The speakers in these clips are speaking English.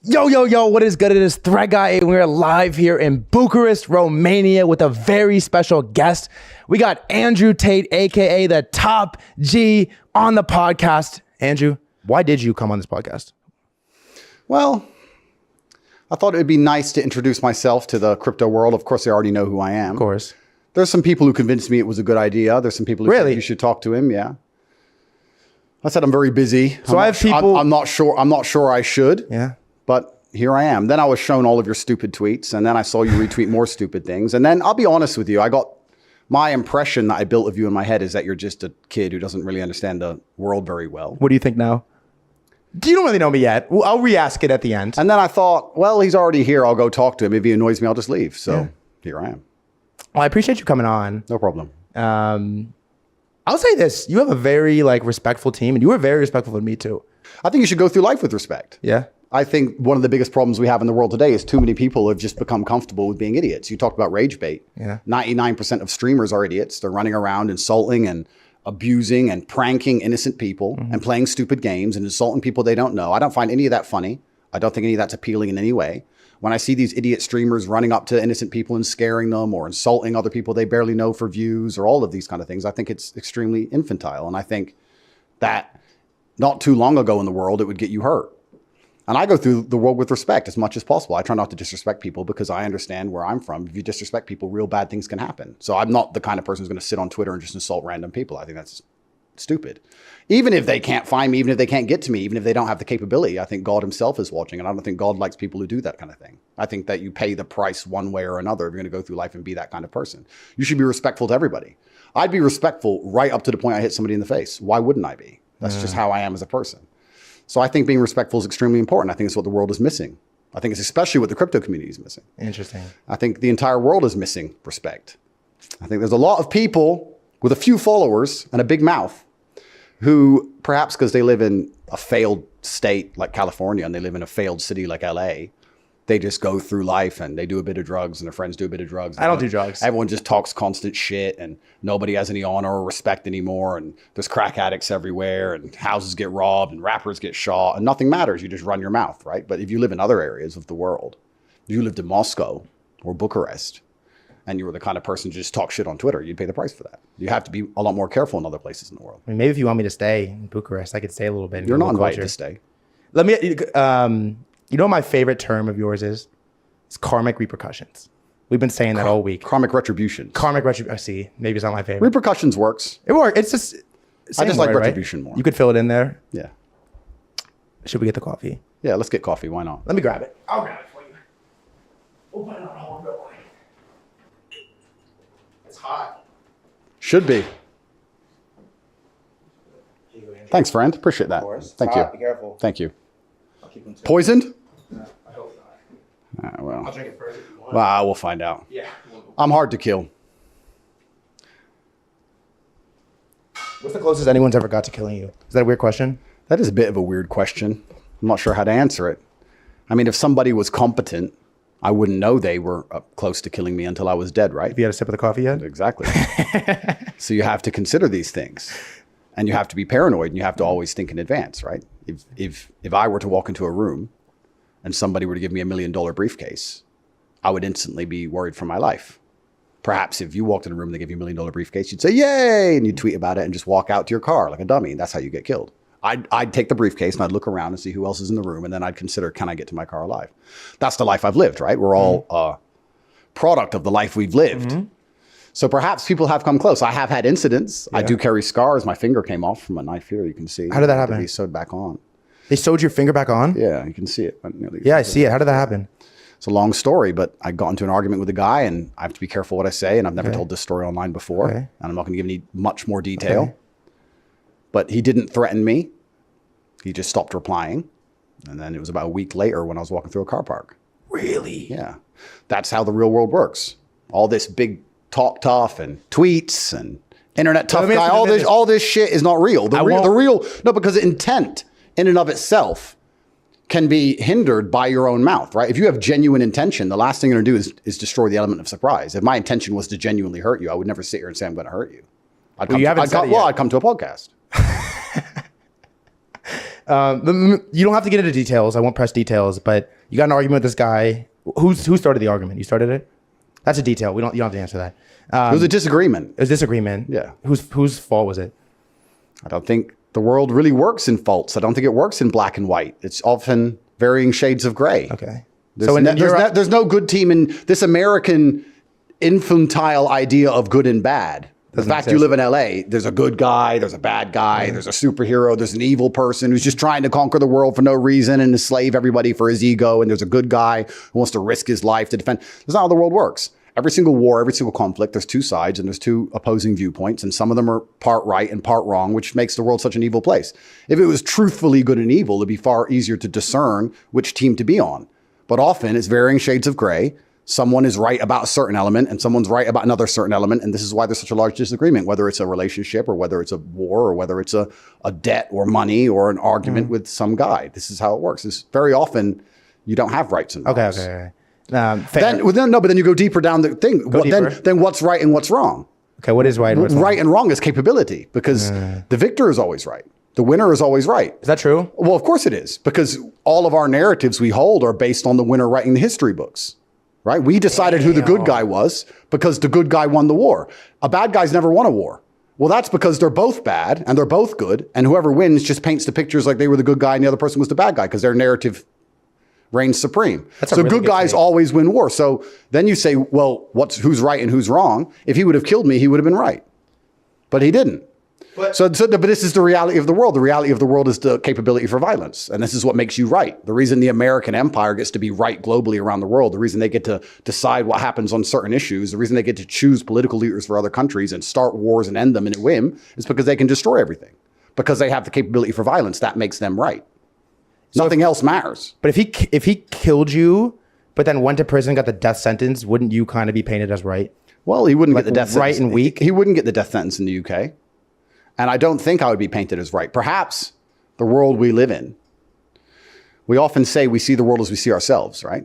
Yo, what is good? It is Thread Guy, and we're live here in Bucharest, Romania with a very special guest. We got Andrew Tate, aka the Top G, on the podcast. Andrew, why did you come on this podcast? Well, I thought it would be nice to introduce myself to the crypto world. Of course, they already know who I am. Of course. There's some people who convinced me it was a good idea. There's some people who said you should talk to him. Yeah. I said I'm very busy. So I have people. I'm not sure I should. Yeah. But here I am. Then I was shown all of your stupid tweets, and then I saw you retweet more stupid things. And then I'll be honest with you, I got my impression that I built of you in my head is that you're just a kid who doesn't really understand the world very well. What do you think now? You don't really know me yet. I'll re-ask it at the end. And then I thought, well, he's already here. I'll go talk to him. If he annoys me, I'll just leave. So here I am. Well, I appreciate you coming on. No problem. I'll say this. You have a very respectful team, and you were very respectful of me too. I think you should go through life with respect. Yeah. I think one of the biggest problems we have in the world today is too many people have just become comfortable with being idiots. You talked about rage bait. Yeah. 99% of streamers are idiots. They're running around insulting and abusing and pranking innocent people and playing stupid games and insulting people they don't know. I don't find any of that funny. I don't think any of that's appealing in any way. When I see these idiot streamers running up to innocent people and scaring them or insulting other people they barely know for views or all of these kind of things, I think it's extremely infantile. And I think that not too long ago in the world, it would get you hurt. And I go through the world with respect as much as possible. I try not to disrespect people because I understand where I'm from. If you disrespect people, real bad things can happen. So I'm not the kind of person who's going to sit on Twitter and just insult random people. I think that's stupid. Even if they can't find me, even if they can't get to me, even if they don't have the capability, I think God himself is watching. And I don't think God likes people who do that kind of thing. I think that you pay the price one way or another if you're going to go through life and be that kind of person. You should be respectful to everybody. I'd be respectful right up to the point I hit somebody in the face. Why wouldn't I be? That's just how I am as a person. So I think being respectful is extremely important. I think it's what the world is missing. I think it's especially what the crypto community is missing. Interesting. I think the entire world is missing respect. I think there's a lot of people with a few followers and a big mouth who perhaps because they live in a failed state like California and they live in a failed city like LA, they just go through life and they do a bit of drugs and their friends do a bit of drugs. I don't do drugs. Everyone just talks constant shit and nobody has any honor or respect anymore. And there's crack addicts everywhere and houses get robbed and rappers get shot and nothing matters. You just run your mouth, right? But if you live in other areas of the world, if you lived in Moscow or Bucharest and you were the kind of person to just talk shit on Twitter, you'd pay the price for that. You have to be a lot more careful in other places in the world. I mean, maybe if you want me to stay in Bucharest, I could stay a little bit. You're not invited to stay. Let me, you know what my favorite term of yours is? It's karmic repercussions. We've been saying that all week. Karmic retribution. Karmic retribution. See, maybe it's not my favorite. Repercussions works. It works. It's just. I just like retribution right? more. You could fill it in there. Yeah. Should we get the coffee? Yeah, let's get coffee. Why not? Let me grab it. I'll grab it for you. We'll put it on hold real quick. It's hot. Should be. Thanks, friend. Appreciate that. Thank you. Be careful. Thank you. I'll keep them too. Poisoned? No, I hope not. Well, I'll drink it first if you want. well, we'll find out. Yeah. I'm hard to kill. What's the closest anyone's ever got to killing you? Is that a weird question? That is a bit of a weird question. I'm not sure how to answer it. I mean, if somebody was competent, I wouldn't know they were up close to killing me until I was dead, right? Have you had a sip of the coffee yet? Exactly. So you have to consider these things. And you have to be paranoid and you have to always think in advance, right? If I were to walk into a room and somebody were to give me $1 million briefcase, I would instantly be worried for my life. Perhaps if you walked in a room and they give you $1 million briefcase, you'd say, yay, and you'd tweet about it and just walk out to your car like a dummy. That's how you get killed. I'd take the briefcase and I'd look around and see who else is in the room. And then I'd consider, can I get to my car alive? That's the life I've lived, right? We're all a product of the life we've lived. Mm-hmm. So perhaps people have come close. I have had incidents. Yeah. I do carry scars. My finger came off from a knife here. You can see. How did that happen? To be sewed back on. They sewed your finger back on? Yeah, you can see it. Yeah, I see it. How did that happen? It's a long story, but I got into an argument with a guy and I have to be careful what I say. And I've never told this story online before. And I'm not going to give any much more detail. But he didn't threaten me. He just stopped replying. And then it was about a week later when I was walking through a car park. Really? Yeah. That's how the real world works. All this big talk tough and tweets and internet tough guy, all this shit is not real. No, because intent in and of itself can be hindered by your own mouth, right? If you have genuine intention, the last thing you're gonna do is destroy the element of surprise. If my intention was to genuinely hurt you, I would never sit here and say I'm gonna hurt you. I'd come to a podcast. You don't have to get into details. I won't press details, but you got an argument with this guy. Who started the argument? You started it? That's a detail. You don't have to answer that. It was a disagreement. It was disagreement. Yeah. Whose fault was it? I don't think the world really works in faults. I don't think it works in black and white. It's often varying shades of gray. Okay. There's no good team in this American infantile idea of good and bad. The fact you live in LA, there's a good guy, there's a bad guy, there's a superhero, there's an evil person who's just trying to conquer the world for no reason and enslave everybody for his ego, and there's a good guy who wants to risk his life to defend. That's not how the world works. Every single war, every single conflict, there's two sides and there's two opposing viewpoints, and some of them are part right and part wrong, which makes the world such an evil place. If it was truthfully good and evil, it'd be far easier to discern which team to be on. But often it's varying shades of gray. Someone is right about a certain element and someone's right about another certain element. And this is why there's such a large disagreement, whether it's a relationship or whether it's a war or whether it's a debt or money or an argument with some guy. This is how it works. It's very often you don't have rights and wrongs. Okay. But then you go deeper down the thing. Then what's right and what's wrong? Okay, what is right and what's wrong? Right and wrong is capability, because the victor is always right. The winner is always right. Is that true? Well, of course it is, because all of our narratives we hold are based on the winner writing the history books. Right? We decided who the good guy was because the good guy won the war. A bad guy's never won a war. Well, that's because they're both bad and they're both good. And whoever wins just paints the pictures like they were the good guy and the other person was the bad guy because their narrative reigns supreme. So really good guys always win war. So then you say, well, who's right and who's wrong? If he would have killed me, he would have been right. But he didn't. But this is the reality of the world. The reality of the world is the capability for violence. And this is what makes you right. The reason the American empire gets to be right globally around the world, the reason they get to decide what happens on certain issues, the reason they get to choose political leaders for other countries and start wars and end them in a whim is because they can destroy everything. Because they have the capability for violence, that makes them right. So nothing else matters. But if he killed you, but then went to prison, got the death sentence, wouldn't you kind of be painted as right? Well, he wouldn't get the death sentence. Right and weak? He wouldn't get the death sentence in the UK. And I don't think I would be painted as right. Perhaps the world we live in, we often say we see the world as we see ourselves, right?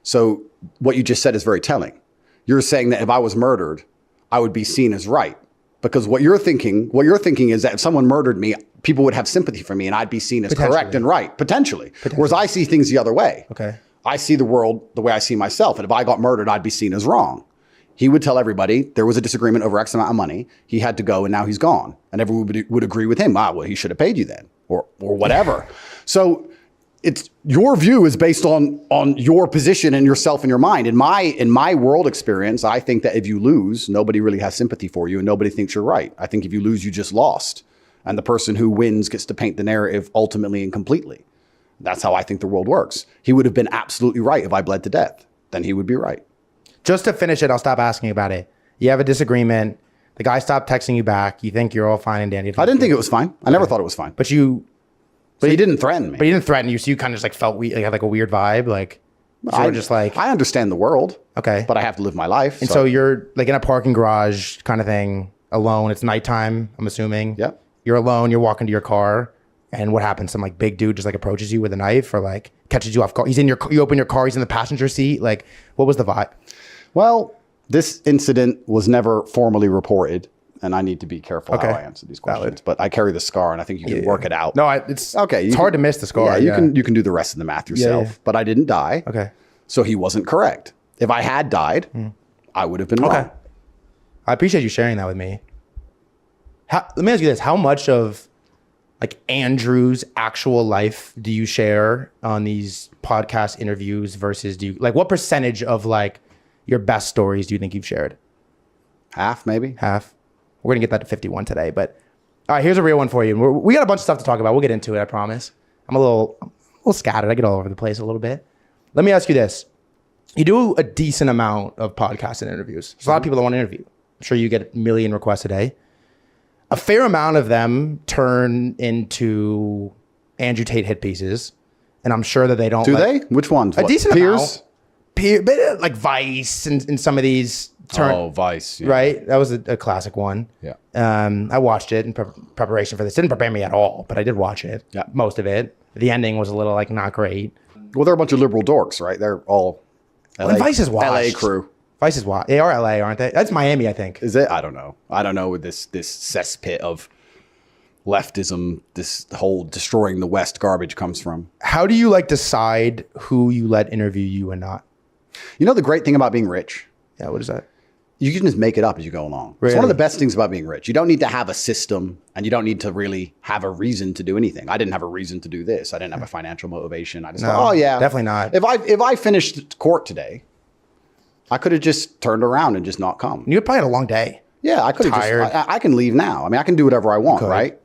So what you just said is very telling. You're saying that if I was murdered, I would be seen as right. Because what you're thinking is that if someone murdered me, people would have sympathy for me and I'd be seen as correct and right, potentially. Whereas I see things the other way. Okay. I see the world the way I see myself. And if I got murdered, I'd be seen as wrong. He would tell everybody there was a disagreement over X amount of money. He had to go and now he's gone. And everyone would agree with him. Well, he should have paid you then or whatever. So it's your view is based on your position and yourself and your mind. In my world experience, I think that if you lose, nobody really has sympathy for you and nobody thinks you're right. I think if you lose, you just lost. And the person who wins gets to paint the narrative ultimately and completely. That's how I think the world works. He would have been absolutely right if I bled to death. Then he would be right. Just to finish it, I'll stop asking about it. You have a disagreement. The guy stopped texting you back. You think you're all fine and dandy. I didn't think it was fine. I never thought it was fine. But he didn't threaten me. But he didn't threaten you, so you kind of just like felt weird, had like a weird vibe. Like, so just like I understand the world. Okay. But I have to live my life. And so you're like in a parking garage kind of thing, alone. It's nighttime, I'm assuming. Yep. You're alone. You're walking to your car. And what happens? Some like big dude just like approaches you with a knife or like catches you off guard. You open your car. He's in the passenger seat. Like, what was the vibe? Well, this incident was never formally reported, and I need to be careful how I answer these questions. Valid. But I carry the scar, and I think you can work it out. No, it's okay. It's hard to miss the scar. Yeah, you can do the rest of the math yourself. Yeah. But I didn't die. Okay. So he wasn't correct. If I had died, I would have been wrong. I appreciate you sharing that with me. Let me ask you this: how much of like Andrew's actual life do you share on these podcast interviews versus what percentage of like your best stories do you think you've shared? Half, maybe. Half. We're going to get that to 51 today. But all right, here's a real one for you. We got a bunch of stuff to talk about. We'll get into it, I promise. I'm a little scattered. I get all over the place a little bit. Let me ask you this. You do a decent amount of podcasts and interviews. There's a lot of people that want to interview. I'm sure you get a million requests a day. A fair amount of them turn into Andrew Tate hit pieces. And I'm sure that they don't. Do they? Which ones? A decent amount. But like Vice and some of these Vice, yeah. Right? That was a classic one. Yeah. I watched it in preparation for this. Didn't prepare me at all, but I did watch it. Yeah. Most of it. The ending was a little like not great. Well, they're a bunch of liberal dorks, right? They're all LA, Vice is washed. LA crew. Vice is washed. They are LA, aren't they? That's Miami, I think. Is it? I don't know. I don't know with this cesspit of leftism, this whole destroying the West garbage comes from. How do you like decide who you let interview you and not? You know the great thing about being rich? Yeah, what is that? You can just make it up as you go along. Really? It's one of the best things about being rich. You don't need to have a system, and you don't need to really have a reason to do anything. I didn't have a reason to do this. I didn't have a financial motivation. I just thought, oh yeah, definitely not. If I finished court today, I could have just turned around and just not come. You probably had a long day. Yeah, I could have just, I can leave now. I mean, I can do whatever I want, right?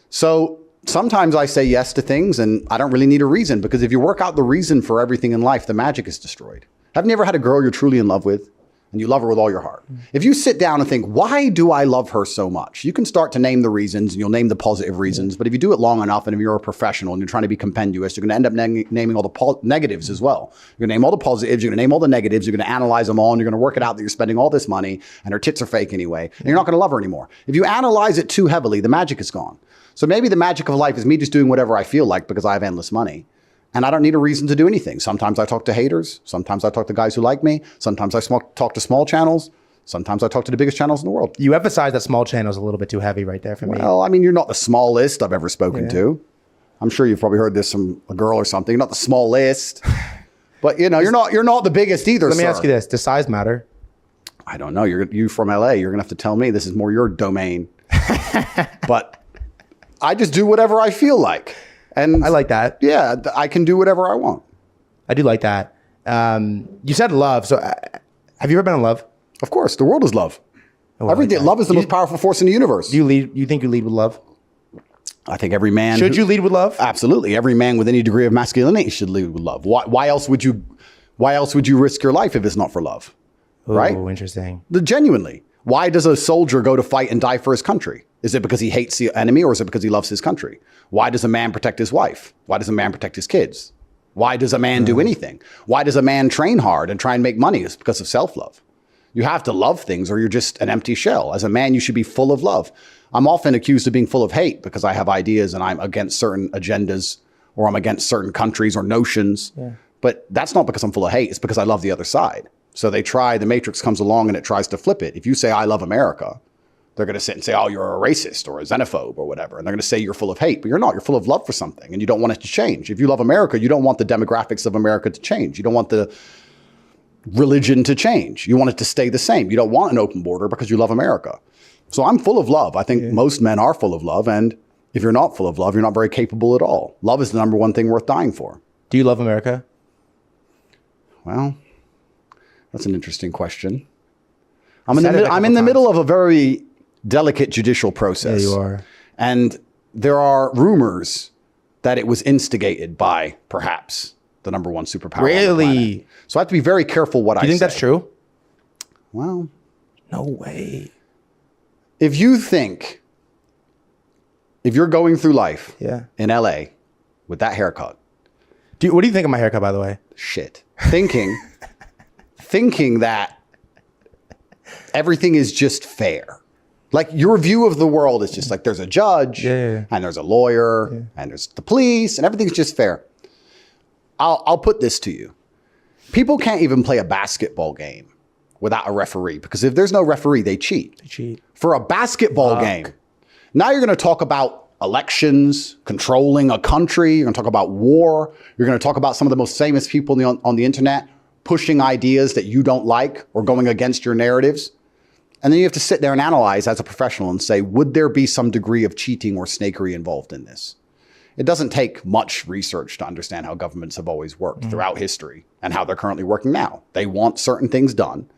So sometimes I say yes to things and I don't really need a reason, because if you work out the reason for everything in life, the magic is destroyed. Haven't you ever had a girl you're truly in love with and you love her with all your heart? If you sit down and think, why do I love her so much? You can start to name the reasons and you'll name the positive reasons. But if you do it long enough and if you're a professional and you're trying to be compendious, you're going to end up naming all the negatives as well. You're going to name all the positives, you're going to name all the negatives, you're going to analyze them all, and you're going to work it out that you're spending all this money and her tits are fake anyway. And you're not going to love her anymore. If you analyze it too heavily, the magic is gone. So maybe the magic of life is me just doing whatever I feel like because I have endless money. And I don't need a reason to do anything. Sometimes I talk to haters. Sometimes I talk to guys who like me. Sometimes I talk to small channels. Sometimes I talk to the biggest channels in the world. You emphasize that small channel is a little bit too heavy right there for me. Well, I mean, you're not the smallest I've ever spoken to. I'm sure you've probably heard this from a girl or something. You're not the smallest. But you know, you're not the biggest either. Let me ask you this: does size matter? I don't know. You from LA. You're gonna have to tell me. This is more your domain. But I just do whatever I feel like. And I like that. Yeah, I can do whatever I want. I do like that. You said love. So have you ever been in love? Of course. The world is love. Oh, Everything. Like love is the most powerful force in the universe. Do you lead? You think you lead with love? I think every man. Should you lead with love? Absolutely. Every man with any degree of masculinity should lead with love. Why else would you risk your life if it's not for love? Right? Oh, interesting. Genuinely. Why does a soldier go to fight and die for his country? Is it because he hates the enemy, or is it because he loves his country? Why does a man protect his wife? Why does a man protect his kids? Why does a man do anything? Why does a man train hard and try and make money? It's because of self-love. You have to love things or you're just an empty shell. As a man, you should be full of love. I'm often accused of being full of hate because I have ideas and I'm against certain agendas or I'm against certain countries or notions. Yeah. But that's not because I'm full of hate. It's because I love the other side. So the Matrix comes along and it tries to flip it. If you say, I love America, they're going to sit and say, oh, you're a racist or a xenophobe or whatever. And they're going to say you're full of hate, but you're not. You're full of love for something and you don't want it to change. If you love America, you don't want the demographics of America to change. You don't want the religion to change. You want it to stay the same. You don't want an open border because you love America. So I'm full of love. I think most men are full of love. And if you're not full of love, you're not very capable at all. Love is the number one thing worth dying for. Do you love America? Well, that's an interesting question. I'm in the middle of a very delicate judicial process. Yeah, you are. And there are rumors that it was instigated by perhaps the number one superpower. Really? So I have to be very careful what I say. Do you think that's true? Well, no way. If you're going through life in LA with that haircut. What do you think of my haircut, by the way? Shit. Thinking that everything is just fair. Like your view of the world is just like there's a judge and there's a lawyer and there's the police and everything's just fair. I'll put this to you. People can't even play a basketball game without a referee because if there's no referee, they cheat. For a basketball game. Now you're going to talk about elections, controlling a country. You're going to talk about war. You're going to talk about some of the most famous people on the internet pushing ideas that you don't like or going against your narratives. And then you have to sit there and analyze as a professional and say, would there be some degree of cheating or snakery involved in this? It doesn't take much research to understand how governments have always worked throughout history and how they're currently working now. They want certain things done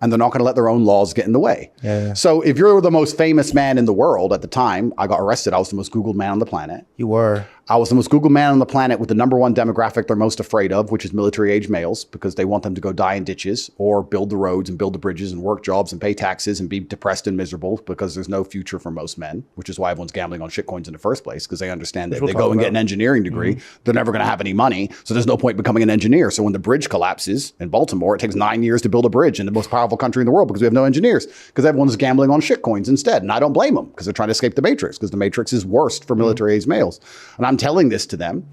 and they're not going to let their own laws get in the way. So if you're the most famous man in the world at the time, I got arrested. I was the most Googled man on the planet. You were. I was the most Googled man on the planet with the number one demographic they're most afraid of, which is military-age males, because they want them to go die in ditches or build the roads and build the bridges and work jobs and pay taxes and be depressed and miserable because there's no future for most men, which is why everyone's gambling on shitcoins in the first place, because they understand that if they go and get an engineering degree, they're never going to have any money. So there's no point becoming an engineer. So when the bridge collapses in Baltimore, it takes 9 years to build a bridge in the most powerful country in the world because we have no engineers, because everyone's gambling on shitcoins instead. And I don't blame them because they're trying to escape the matrix, because the matrix is worst for military-age males. And I'm telling this to them,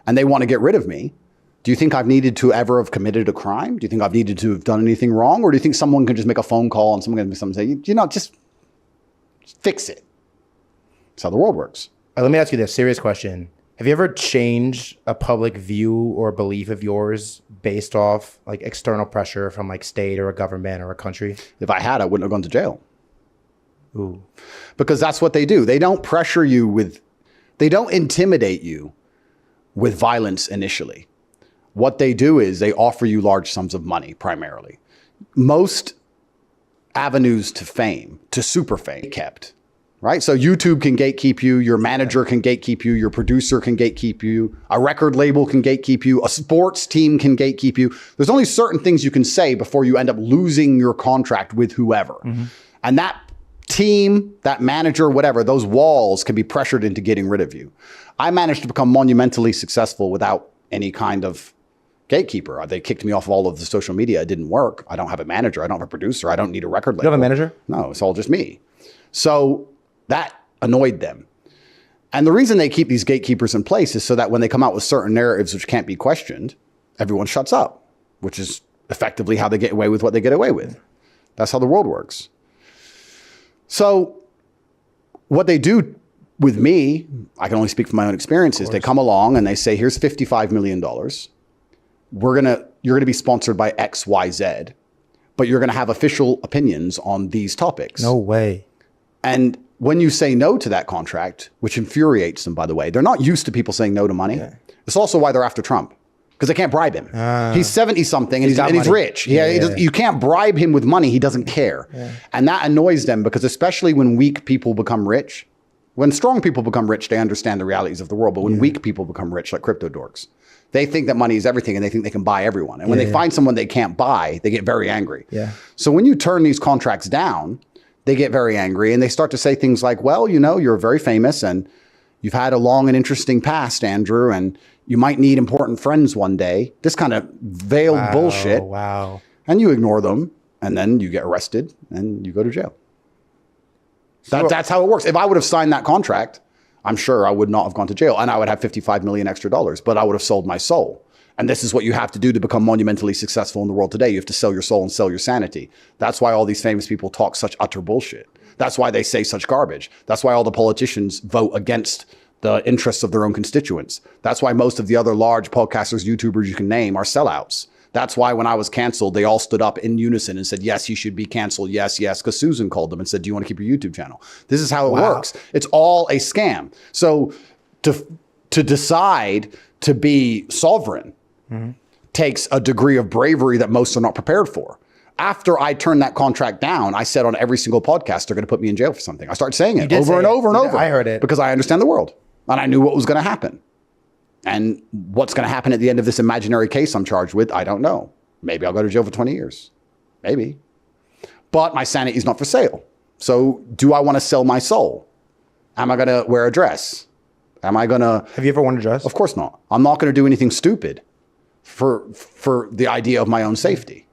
and they want to get rid of me. Do you think I've needed to ever have committed a crime? Do you think I've needed to have done anything wrong? Or do you think someone can just make a phone call and someone can say, just fix it? That's how the world works. Let me ask you this serious question. Have you ever changed a public view or belief of yours based off like external pressure from like state or a government or a country? If I had, I wouldn't have gone to jail. Ooh. Because that's what they do. They don't pressure you they don't intimidate you with violence initially. What they do is they offer you large sums of money primarily. Most avenues to fame, to super fame, kept. Right? So YouTube can gatekeep you, your manager can gatekeep you, your producer can gatekeep you, a record label can gatekeep you, a sports team can gatekeep you. There's only certain things you can say before you end up losing your contract with whoever. Mm-hmm. And that team, that manager, whatever, those walls can be pressured into getting rid of you. I managed to become monumentally successful without any kind of gatekeeper. They kicked me off of all of the social media. It didn't work. I don't have a manager. I don't have a producer. I don't need a record label. You have a manager? No, it's all just me. So that annoyed them. And the reason they keep these gatekeepers in place is so that when they come out with certain narratives which can't be questioned, everyone shuts up, which is effectively how they get away with what they get away with. That's how the world works. So what they do with me, I can only speak from my own experiences. They come along and they say, here's $55 million. You're going to be sponsored by X, Y, Z, but you're going to have official opinions on these topics. No way. And when you say no to that contract, which infuriates them, by the way, they're not used to people saying no to money. Yeah. It's also why they're after Trump, because they can't bribe him. He's 70-something and he's rich. You can't bribe him with money. He doesn't care. Yeah. And that annoys them because especially when weak people become rich, when strong people become rich, they understand the realities of the world. But when weak people become rich, like crypto dorks, they think that money is everything and they think they can buy everyone. And when they find someone they can't buy, they get very angry. Yeah. So when you turn these contracts down, they get very angry and they start to say things like, well, you know, you're very famous and you've had a long and interesting past, Andrew, and you might need important friends one day. This kind of veiled bullshit. Wow. And you ignore them and then you get arrested and you go to jail. That's how it works. If I would have signed that contract, I'm sure I would not have gone to jail and I would have $55 million extra, but I would have sold my soul. And this is what you have to do to become monumentally successful in the world today. You have to sell your soul and sell your sanity. That's why all these famous people talk such utter bullshit. That's why they say such garbage. That's why all the politicians vote against the interests of their own constituents. That's why most of the other large podcasters, YouTubers you can name are sellouts. That's why when I was canceled, they all stood up in unison and said, yes, you should be canceled. Yes, yes. Because Susan called them and said, do you want to keep your YouTube channel? This is how it works. It's all a scam. So to decide to be sovereign takes a degree of bravery that most are not prepared for. After I turned that contract down, I said on every single podcast, they're going to put me in jail for something. I started saying it over and over and over. I heard it. Because I understand the world. And I knew what was going to happen. And what's going to happen at the end of this imaginary case I'm charged with, I don't know. Maybe I'll go to jail for 20 years. Maybe. But my sanity is not for sale. So do I want to sell my soul? Am I going to wear a dress? Am I going to... Have you ever worn a dress? Of course not. I'm not going to do anything stupid for the idea of my own safety.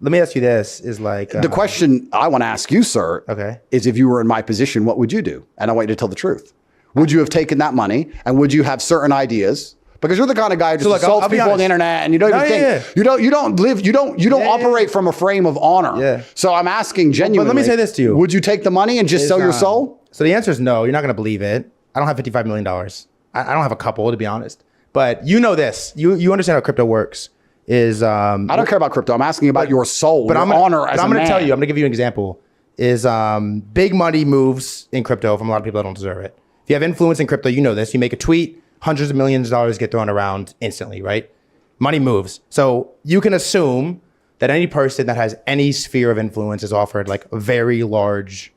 Let me ask you this, is like... the question I want to ask you, sir, is if you were in my position, what would you do? And I want you to tell the truth. Would you have taken that money and would you have certain ideas? Because you're the kind of guy who just assaults people on the internet and you don't even think, you don't operate from a frame of honor. Yeah. So I'm asking genuinely. But let me say this to you. Would you take the money and just sell your soul? So the answer is no. You're not going to believe it. I don't have $55 million. I don't have a couple, to be honest. But you know this. You understand how crypto works. I don't care about crypto. I'm asking about your soul, your honor as a man. I'm going to tell you. I'm going to give you an example. Big money moves in crypto from a lot of people that don't deserve it. If you have influence in crypto, you know this. You make a tweet, hundreds of millions of dollars get thrown around instantly, right? Money moves. So you can assume that any person that has any sphere of influence is offered like very large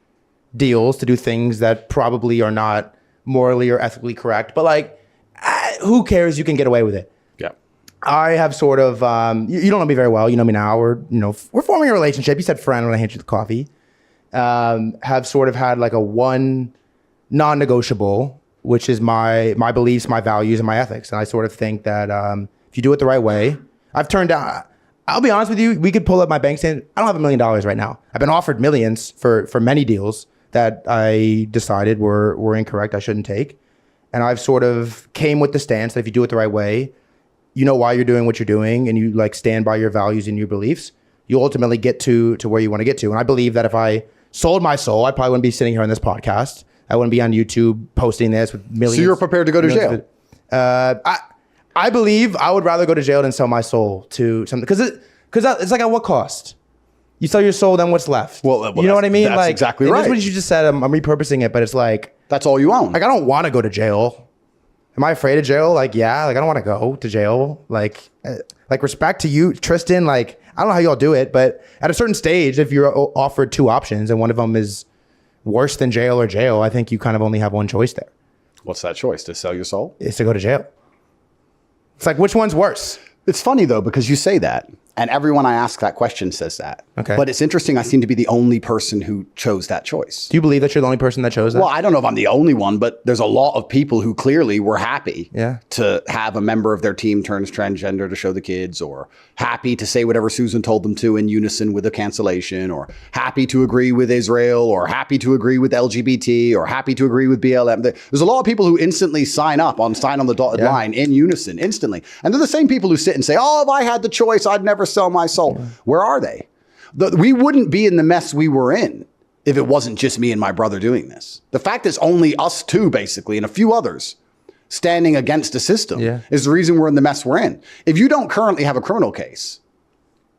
deals to do things that probably are not morally or ethically correct. But like, who cares? You can get away with it. Yeah. I have sort of, you don't know me very well. You know me now. We're forming a relationship. You said friend when I handed you the coffee. Have sort of had like a one non-negotiable, which is my beliefs, my values, and my ethics. And I sort of think that if you do it the right way, I've turned down, I'll be honest with you, we could pull up my bank statement. I don't have $1 million right now. I've been offered millions for many deals that I decided were incorrect, I shouldn't take. And I've sort of came with the stance that if you do it the right way, you know why you're doing what you're doing and you like stand by your values and your beliefs, you ultimately get to where you want to get to. And I believe that if I sold my soul, I probably wouldn't be sitting here on this podcast. I wouldn't be on YouTube posting this with millions. So you're prepared to go to jail? I believe I would rather go to jail than sell my soul to something, because it's like, at what cost? You sell your soul, then what's left? Well, you know what I mean? That's like, exactly right. That's what you just said. I'm repurposing it, but it's like, that's all you own. like, I don't want to go to jail. Am I afraid of jail? Like, yeah. Like, I don't want to go to jail. Like respect to you, Tristan. Like, I don't know how y'all do it, but at a certain stage, if you're offered two options and one of them is worse than jail or jail, I think you kind of only have one choice there. What's that choice? To sell your soul? It's to go to jail. It's like, which one's worse? It's funny though, because you say that, and everyone I ask that question says that. Okay. But it's interesting. I seem to be the only person who chose that choice. Do you believe that you're the only person that chose that? Well, I don't know if I'm the only one, but there's a lot of people who clearly were happy to have a member of their team turns transgender to show the kids, or happy to say whatever Susan told them to in unison with a cancellation, or happy to agree with Israel, or happy to agree with LGBT, or happy to agree with BLM. There's a lot of people who instantly sign on the dotted line in unison, instantly. And they're the same people who sit and say, oh, if I had the choice, I'd never sell my soul. Yeah. Where are they? We wouldn't be in the mess we were in if it wasn't just me and my brother doing this. The fact it's only us two, basically, and a few others standing against the system is the reason we're in the mess we're in. If you don't currently have a criminal case,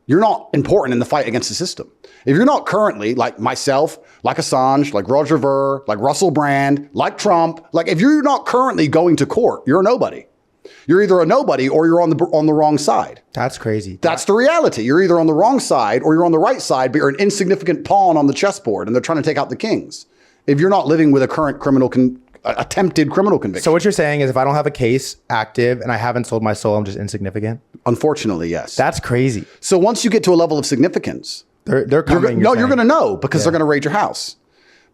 you're not important in the fight against the system. If you're not currently, like myself, like Assange, like Roger Ver, like Russell Brand, like Trump, like if you're not currently going to court, you're a nobody. You're either a nobody or you're on the wrong side. That's crazy. That's the reality. You're either on the wrong side or you're on the right side, but you're an insignificant pawn on the chessboard, and they're trying to take out the kings. If you're not living with a current attempted criminal conviction. So what you're saying is, if I don't have a case active and I haven't sold my soul, I'm just insignificant? Unfortunately, yes. That's crazy. So once you get to a level of significance, they're coming. You're going to know, because they're going to raid your house.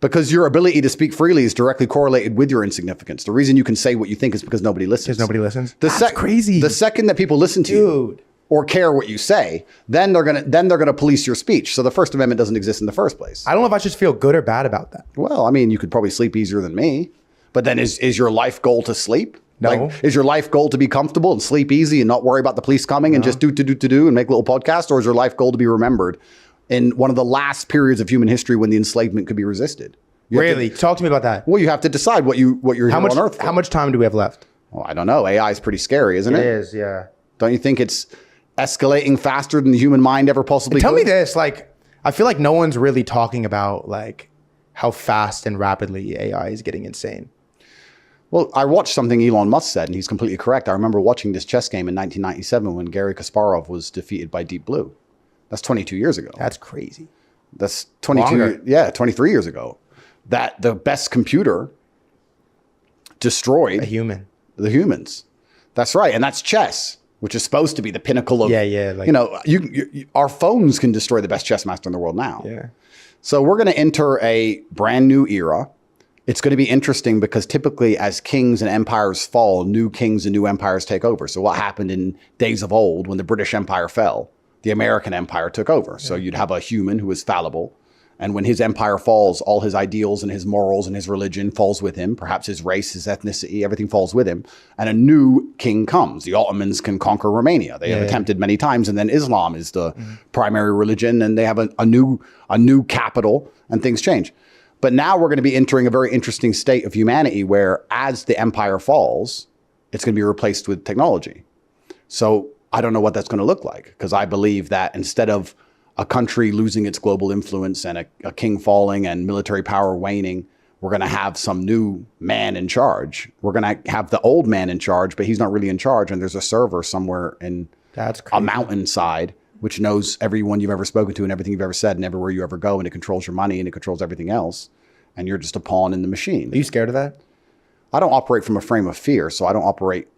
Because your ability to speak freely is directly correlated with your insignificance. The reason you can say what you think is because nobody listens. Because nobody listens? That's crazy. The second that people listen to you or care what you say, then they're gonna police your speech. So the First Amendment doesn't exist in the first place. I don't know if I should feel good or bad about that. Well, I mean, you could probably sleep easier than me. But then is your life goal to sleep? No. Like, is your life goal to be comfortable and sleep easy and not worry about the police coming and just do and make little podcasts? Or is your life goal to be remembered in one of the last periods of human history when the enslavement could be resisted? Really? Talk to me about that. Well, you have to decide what you're here on Earth for. How much time do we have left? Well, I don't know. AI is pretty scary, isn't it? It is, yeah. Don't you think it's escalating faster than the human mind ever possibly could? Tell me this, like, I feel like no one's really talking about, like, how fast and rapidly AI is getting insane. Well, I watched something Elon Musk said, and he's completely correct. I remember watching this chess game in 1997 when Garry Kasparov was defeated by Deep Blue. That's 22 years ago. That's crazy. That's 23 years ago. That the best computer destroyed the humans. That's right. And that's chess, which is supposed to be the pinnacle of, like, our phones can destroy the best chess master in the world now. Yeah. So we're going to enter a brand new era. It's going to be interesting because typically as kings and empires fall, new kings and new empires take over. So what happened in days of old when the British Empire fell, the American Empire took over. Yeah. So you'd have a human who was fallible. And when his empire falls, all his ideals and his morals and his religion falls with him. Perhaps his race, his ethnicity, everything falls with him. And a new king comes. The Ottomans can conquer Romania. They have attempted many times. And then Islam is the primary religion. And they have a new capital, and things change. But now we're going to be entering a very interesting state of humanity where as the empire falls, it's going to be replaced with technology. So I don't know what that's going to look like, because I believe that instead of a country losing its global influence and a king falling and military power waning, we're going to have some new man in charge. We're going to have the old man in charge, but he's not really in charge. And there's a server somewhere in a mountainside which knows everyone you've ever spoken to and everything you've ever said and everywhere you ever go. And it controls your money and it controls everything else. And you're just a pawn in the machine. Are you scared of that? I don't operate from a frame of fear. So I don't operate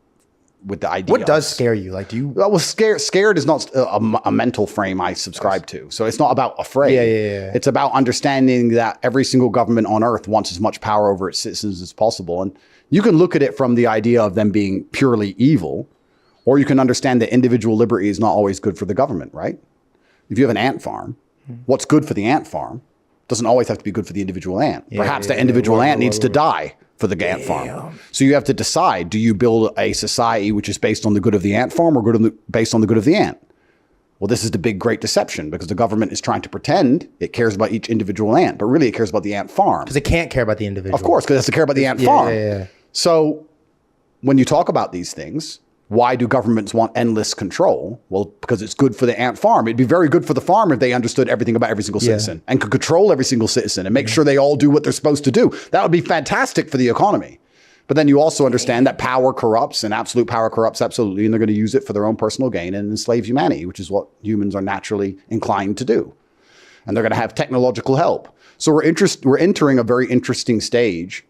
with the idea. What does scare you? Like, do you? Well, scared is not a mental frame I subscribe to. So it's not about afraid. Yeah. It's about understanding that every single government on earth wants as much power over its citizens as possible. And you can look at it from the idea of them being purely evil, or you can understand that individual liberty is not always good for the government, right? If you have an ant farm, what's good for the ant farm doesn't always have to be good for the individual ant. Perhaps that individual ant needs to die for the ant farm. So you have to decide, do you build a society which is based on the good of the ant farm or based on the good of the ant? Well, this is the big great deception because the government is trying to pretend it cares about each individual ant, but really it cares about the ant farm. Because it can't care about the individual. Of course, because it has to care about the ant farm. So when you talk about these things, why do governments want endless control? Well, because it's good for the ant farm. It'd be very good for the farm if they understood everything about every single citizen and could control every single citizen and make sure they all do what they're supposed to do. That would be fantastic for the economy. But then you also understand that power corrupts and absolute power corrupts absolutely, and they're going to use it for their own personal gain and enslave humanity, which is what humans are naturally inclined to do. And they're going to have technological help. So we're entering a very interesting stage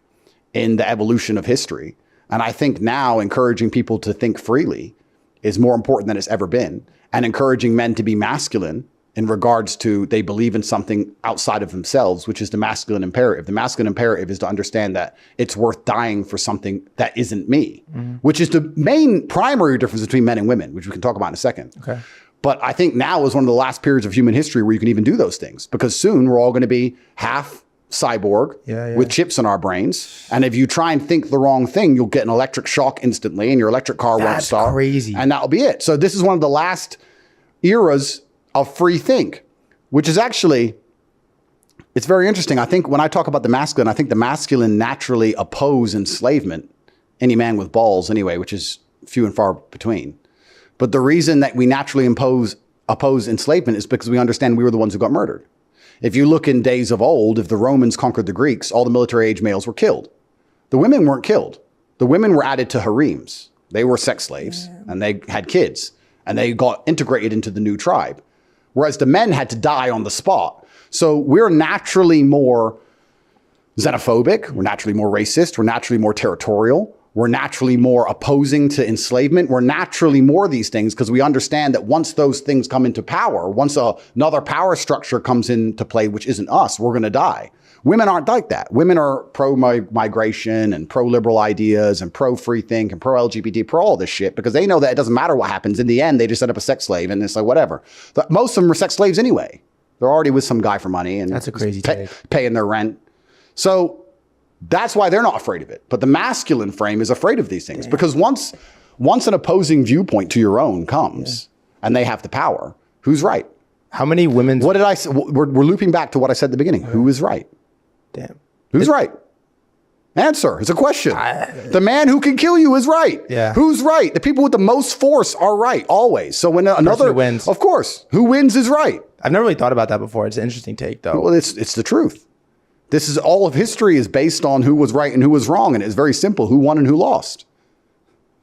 in the evolution of history. And I think now encouraging people to think freely is more important than it's ever been. And encouraging men to be masculine in regards to they believe in something outside of themselves, which is the masculine imperative. The masculine imperative is to understand that it's worth dying for something that isn't me, which is the main primary difference between men and women, which we can talk about in a second. Okay. But I think now is one of the last periods of human history where you can even do those things, because soon we're all going to be half cyborg with chips in our brains. And if you try and think the wrong thing, you'll get an electric shock instantly and your electric car won't start. That's crazy. And that'll be it. So this is one of the last eras of free think, which is actually, it's very interesting. I think when I talk about the masculine, I think the masculine naturally oppose enslavement, any man with balls anyway, which is few and far between. But the reason that we naturally oppose enslavement is because we understand we were the ones who got murdered. If you look in days of old, if the Romans conquered the Greeks, all the military age males were killed. The women weren't killed. The women were added to harems. They were sex slaves and they had kids and they got integrated into the new tribe. Whereas the men had to die on the spot. So we're naturally more xenophobic. We're naturally more racist. We're naturally more territorial. We're naturally more opposing to enslavement. We're naturally more of these things because we understand that once those things come into power, once another power structure comes into play, which isn't us, we're going to die. Women aren't like that. Women are pro-migration and pro-liberal ideas and pro-free think and pro-LGBT, pro all this shit, because they know that it doesn't matter what happens. In the end, they just set up a sex slave and it's like, whatever. But most of them are sex slaves anyway. They're already with some guy for money and that's a crazy take. Paying their rent. So that's why they're not afraid of it. But the masculine frame is afraid of these things because once an opposing viewpoint to your own comes and they have the power, who's right? How many women's... What did I say? We're looping back to what I said at the beginning. Who is right? Damn. Who's right? Answer. It's a question. The man who can kill you is right. Yeah. Who's right? The people with the most force are right, always. So when another... who wins. Of course. Who wins is right. I've never really thought about that before. It's an interesting take, though. Well, it's the truth. This is all of history is based on who was right and who was wrong. And it's very simple. Who won and who lost.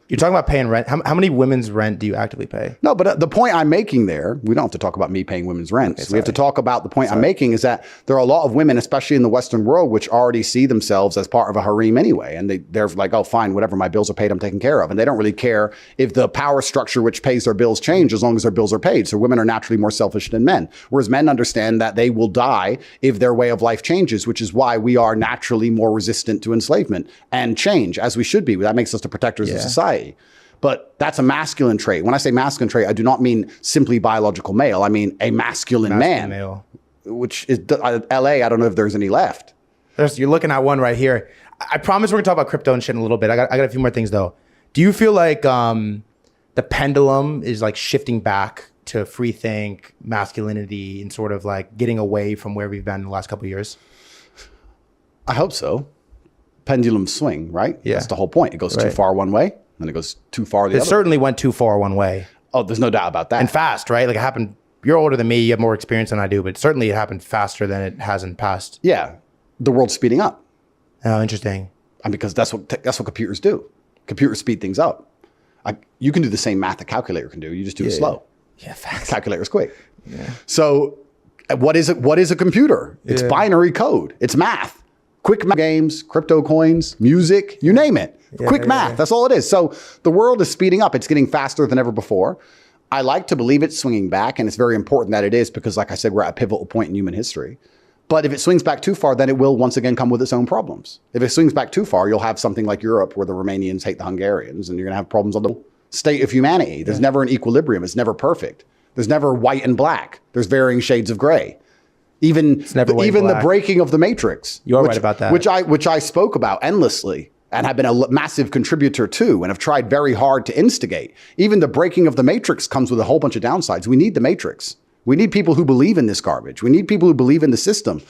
You're talking about paying rent. How many women's rent do you actively pay? No, but the point I'm making there, we don't have to talk about me paying women's rent. We have to talk about the point I'm making is that there are a lot of women, especially in the Western world, which already see themselves as part of a harem anyway. And they're like, oh, fine, whatever, my bills are paid, I'm taken care of. And they don't really care if the power structure which pays their bills change as long as their bills are paid. So women are naturally more selfish than men. Whereas men understand that they will die if their way of life changes, which is why we are naturally more resistant to enslavement and change, as we should be. That makes us the protectors of society. But that's a masculine trait. When I say masculine trait, I do not mean simply biological male. I mean a masculine man, male. Which is LA. I don't know if there's any left. You're looking at one right here. I promise we're gonna talk about crypto and shit in a little bit. I got a few more things though. Do you feel like the pendulum is like shifting back to free think, masculinity, and sort of like getting away from where we've been in the last couple of years? I hope so. Pendulum swing, right? Yeah. That's the whole point. It goes too far one way. And it goes too far the other. It certainly went too far one way. Oh, there's no doubt about that. And fast, right? Like it happened. You're older than me. You have more experience than I do, but certainly it happened faster than it has in the past. Yeah, the world's speeding up. Oh, interesting. And because that's what computers do. Computers speed things up. You can do the same math a calculator can do. You just do it slow. Yeah, fast. Calculator's quick. Yeah. So, what is it? What is a computer? It's binary code. It's math. Quick games, crypto coins, music, you name it. Quick math, that's all it is. So the world is speeding up. It's getting faster than ever before. I like to believe it's swinging back, and it's very important that it is because, like I said, we're at a pivotal point in human history. But if it swings back too far, then it will once again come with its own problems. If it swings back too far, you'll have something like Europe where the Romanians hate the Hungarians, and you're going to have problems on the state of humanity. There's never an equilibrium. It's never perfect. There's never white and black. There's varying shades of gray. Even the breaking of the matrix. You're right about that. Which I spoke about endlessly and have been a massive contributor to and have tried very hard to instigate. Even the breaking of the matrix comes with a whole bunch of downsides. We need the matrix. We need people who believe in this garbage. We need people who believe in the system.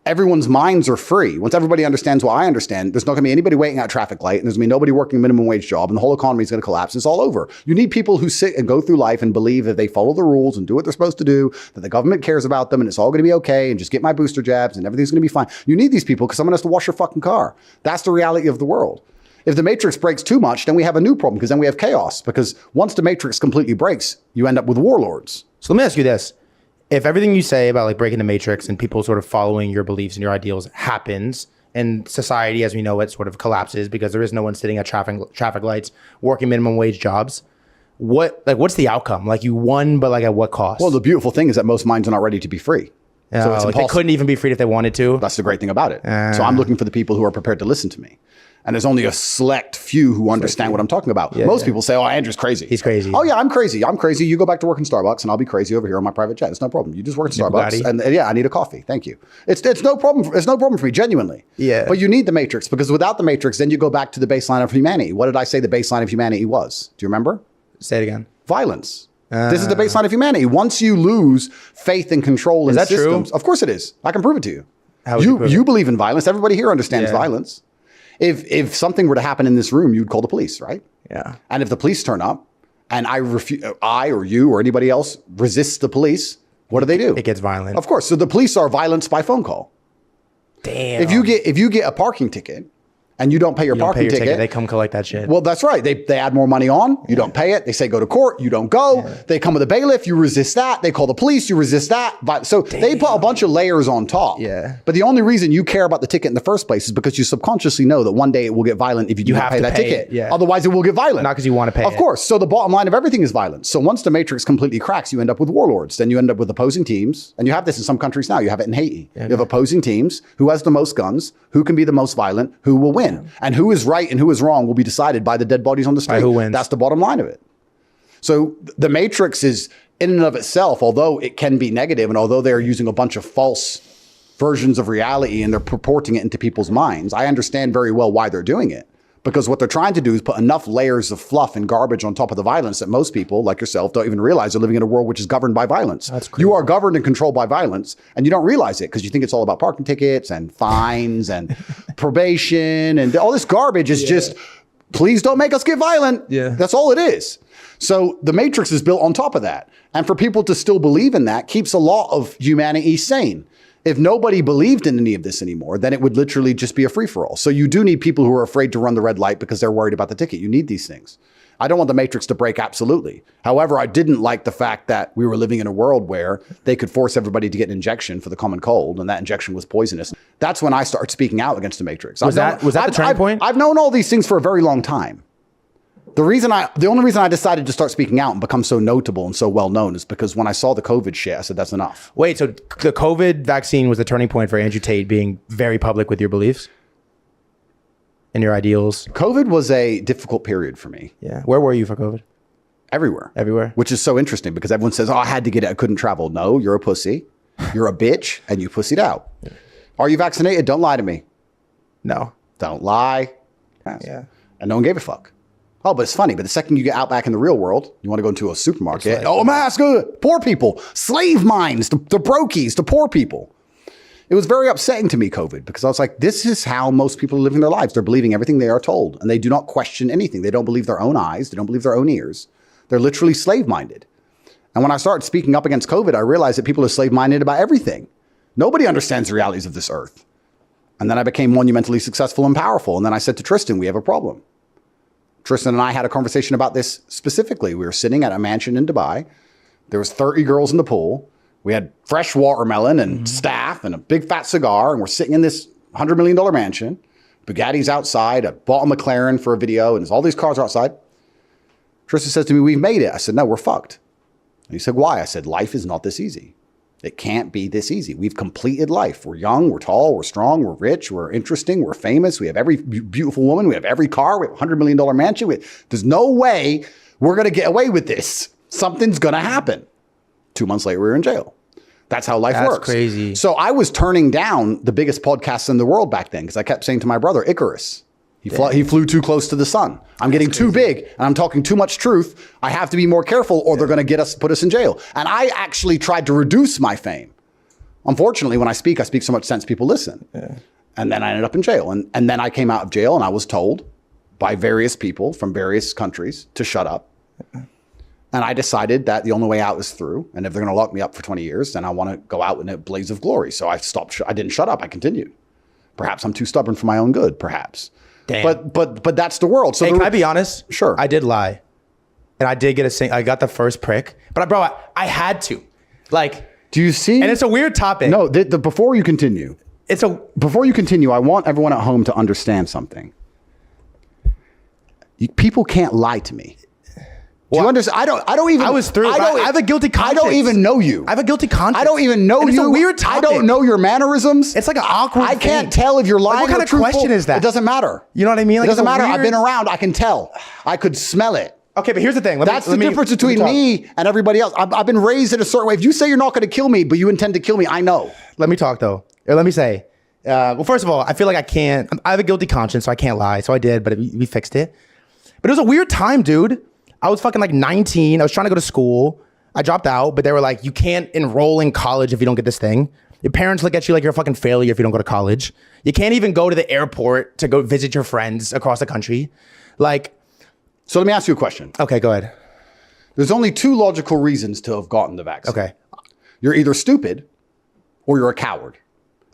Everyone's minds are free. Once everybody understands what I understand, there's not going to be anybody waiting at a traffic light, and there's going to be nobody working a minimum wage job, and the whole economy is going to collapse. It's all over. You need people who sit and go through life and believe that they follow the rules and do what they're supposed to do, that the government cares about them, and it's all going to be okay, and just get my booster jabs, and everything's going to be fine. You need these people because someone has to wash your fucking car. That's the reality of the world. If the matrix breaks too much, then we have a new problem because then we have chaos. Because once the matrix completely breaks, you end up with warlords. So let me ask you this. If everything you say about like breaking the matrix and people sort of following your beliefs and your ideals happens, and society as we know it sort of collapses because there is no one sitting at traffic lights working minimum wage jobs, what's the outcome? Like you won, but like at what cost? Well, the beautiful thing is that most minds are not ready to be free. So it's like impossible. they couldn't even be freed if they wanted to. That's the great thing about it. So I'm looking for the people who are prepared to listen to me. And there's only a select few who understand what I'm talking about. Most people say, oh, Andrew's crazy. He's crazy. Oh, yeah, I'm crazy. I'm crazy. You go back to work in Starbucks and I'll be crazy over here on my private jet. It's no problem. You just work at Starbucks. And yeah, I need a coffee. Thank you. It's no problem. It's no problem for me, genuinely. Yeah. But you need the matrix because without the matrix, then you go back to the baseline of humanity. What did I say the baseline of humanity was? Do you remember? Say it again. Violence. This is the baseline of humanity. Once you lose faith and control in systems. True? Of course it is. I can prove it to you. How would you prove it? You believe in violence. Everybody here understands violence. If something were to happen in this room, you'd call the police, right? Yeah. And if the police turn up and I or you or anybody else resists the police, what do? It gets violent. Of course. So the police are violence by phone call. Damn. If you get a parking ticket and you don't pay your parking ticket, they come collect that shit. Well, that's right. They add more money on. You don't pay it. They say go to court. You don't go. They come with a bailiff. You resist that. They call the police. You resist that. So they put a bunch of layers on top. Yeah. But the only reason you care about the ticket in the first place is because you subconsciously know that one day it will get violent if you do not pay that ticket. Yeah. Otherwise, it will get violent. Not because you want to pay Of course. So the bottom line of everything is violence. So once the matrix completely cracks, you end up with warlords. Then you end up with opposing teams. And you have this in some countries now. You have it in Haiti. You have opposing teams. Who has the most guns? Who can be the most violent? Who will win? And who is right and who is wrong will be decided by the dead bodies on the street. Who wins? That's the bottom line of it. So the matrix is in and of itself, although it can be negative and although they're using a bunch of false versions of reality and they're purporting it into people's minds, I understand very well why they're doing it. Because what they're trying to do is put enough layers of fluff and garbage on top of the violence that most people, like yourself, don't even realize they're living in a world which is governed by violence. That's crazy. You are governed and controlled by violence, and you don't realize it because you think it's all about parking tickets and fines and probation and all this garbage is just, please don't make us get violent. Yeah. That's all it is. So the matrix is built on top of that. And for people to still believe in that keeps a lot of humanity sane. If nobody believed in any of this anymore, then it would literally just be a free-for-all. So you do need people who are afraid to run the red light because they're worried about the ticket. You need these things. I don't want the matrix to break, absolutely. However, I didn't like the fact that we were living in a world where they could force everybody to get an injection for the common cold, and that injection was poisonous. That's when I started speaking out against the matrix. Was that the turning point? I've known all these things for a very long time. The only reason I decided to start speaking out and become so notable and so well known is because when I saw the COVID shit, I said, that's enough. Wait, so the COVID vaccine was the turning point for Andrew Tate being very public with your beliefs and your ideals? COVID was a difficult period for me. Yeah. Where were you for COVID? Everywhere. Everywhere. Which is so interesting because everyone says, oh, I had to get it. I couldn't travel. No, you're a pussy. You're a bitch and you pussied out. Yeah. Are you vaccinated? Don't lie to me. No. Don't lie. Yes. Yeah. And no one gave a fuck. Oh, but it's funny. But the second you get out back in the real world, you want to go into a supermarket. Oh, mask, poor people, slave minds, the brokies, the poor people. It was very upsetting to me, COVID, because I was like, this is how most people are living their lives. They're believing everything they are told, and they do not question anything. They don't believe their own eyes. They don't believe their own ears. They're literally slave-minded. And when I started speaking up against COVID, I realized that people are slave-minded about everything. Nobody understands the realities of this earth. And then I became monumentally successful and powerful. And then I said to Tristan, we have a problem. Tristan and I had a conversation about this specifically. We were sitting at a mansion in Dubai. There was 30 girls in the pool. We had fresh watermelon and staff and a big fat cigar. And we're sitting in this $100 million mansion. Bugatti's outside. I bought a McLaren for a video. And there's all these cars outside. Tristan says to me, we've made it. I said, no, we're fucked. And he said, why? I said, life is not this easy. It can't be this easy. We've completed life. We're young, we're tall, we're strong, we're rich, we're interesting, we're famous. We have every beautiful woman. We have every car. We have a $100 million mansion. There's no way we're going to get away with this. Something's going to happen. 2 months later, we were in jail. That's how life works. That's crazy. So I was turning down the biggest podcasts in the world back then because I kept saying to my brother, Icarus, He flew too close to the sun. I'm getting too big and I'm talking too much truth. I have to be more careful or they're going to put us in jail. And I actually tried to reduce my fame. Unfortunately, when I speak so much sense, people listen. Yeah. And then I ended up in jail. And then I came out of jail and I was told by various people from various countries to shut up. And I decided that the only way out is through. And if they're going to lock me up for 20 years, then I want to go out in a blaze of glory. So I stopped. I didn't shut up. I continued. Perhaps I'm too stubborn for my own good, perhaps. Damn. But that's the world. So hey, can I be honest? Sure. I did lie. And I did get I got the first prick. But bro, I had to. Like, do you see? And it's a weird topic. No, before you continue. Before you continue, I want everyone at home to understand something. People can't lie to me. Do you understand? I don't even. I was through. I have a guilty conscience. I don't even know you. I have a guilty conscience. I don't even know you. It's a weird topic. I don't know your mannerisms. It's like an awkward I can't tell if you're lying what kind of question is that? It doesn't matter. You know what I mean? Like, it doesn't matter. I've been around. I can tell. I could smell it. Okay, but here's the thing. That's the difference between me and everybody else. I've been raised in a certain way. If you say you're not going to kill me, but you intend to kill me, I know. Let me talk though. Or let me say. Well, first of all, I feel like I can't. I have a guilty conscience, so I can't lie. So I did, but we fixed it. But it was a weird time, dude. I was fucking like 19. I was trying to go to school. I dropped out, but they were like, you can't enroll in college if you don't get this thing. Your parents look at you like you're a fucking failure if you don't go to college. You can't even go to the airport to go visit your friends across the country. Like, so let me ask you a question. Okay, go ahead. There's only two logical reasons to have gotten the vaccine. Okay. You're either stupid or you're a coward.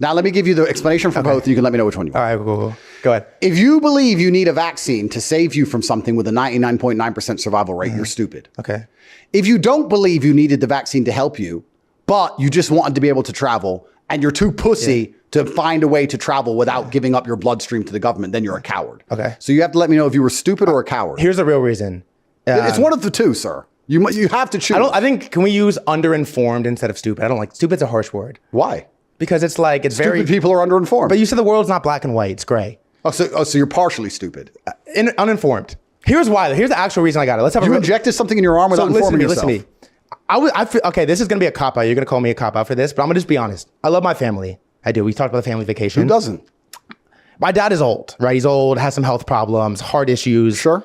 Now, let me give you the explanation for both, and you can let me know which one you want. All right, cool. Go ahead. If you believe you need a vaccine to save you from something with a 99.9% survival rate, you're stupid. Okay. If you don't believe you needed the vaccine to help you, but you just wanted to be able to travel, and you're too pussy to find a way to travel without giving up your bloodstream to the government, then you're a coward. Okay. So you have to let me know if you were stupid or a coward. Here's the real reason. It's one of the two, sir. You have to choose. I think, can we use underinformed instead of stupid? I don't like, stupid's a harsh word. Why? Because it's like, it's stupid people are underinformed. But you said the world's not black and white, it's gray. So you're partially stupid. Uninformed. Here's why. Here's the actual reason I got it. Let's have you injected something in your arm without informing yourself. Listen to me. I feel, okay, this is going to be a cop-out. You're going to call me a cop-out for this, but I'm going to just be honest. I love my family. I do. We talked about the family vacation. Who doesn't? My dad is old, right? He's old, has some health problems, heart issues. Sure.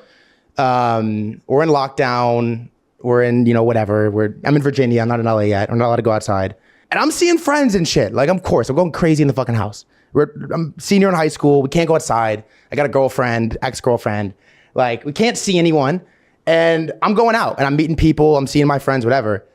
We're in lockdown. We're in, whatever. I'm in Virginia. I'm not in LA yet. I'm not allowed to go outside. And I'm seeing friends and shit. Like, of course, I'm going crazy in the fucking house. I'm senior in high school. We can't go outside. I got a girlfriend, ex-girlfriend. Like, we can't see anyone. And I'm going out and I'm meeting people. I'm seeing my friends, whatever.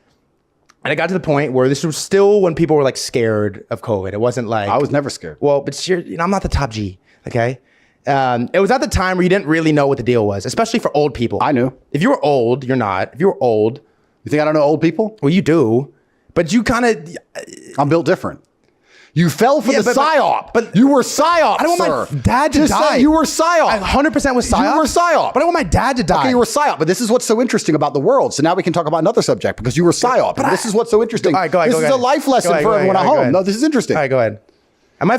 And it got to the point where this was still when people were like scared of COVID. It wasn't like... I was never scared. Well, but I'm not the top G, okay? It was at the time where you didn't really know what the deal was, especially for old people. I knew. If you were old, you're not. If you were old... You think I don't know old people? Well, you do. But you kind of... I'm built different. You fell for the psyop. But you were psyop, I don't want my dad to die. You were psyop. I 100% was psyop. You were psyop. But I want my dad to die. Okay, you were psyop. But this is what's so interesting about the world. So now we can talk about another subject because you were psyop. But this is what's so interesting. All right, go ahead. This is a life lesson for everyone at home. No, this is interesting. All right, go ahead.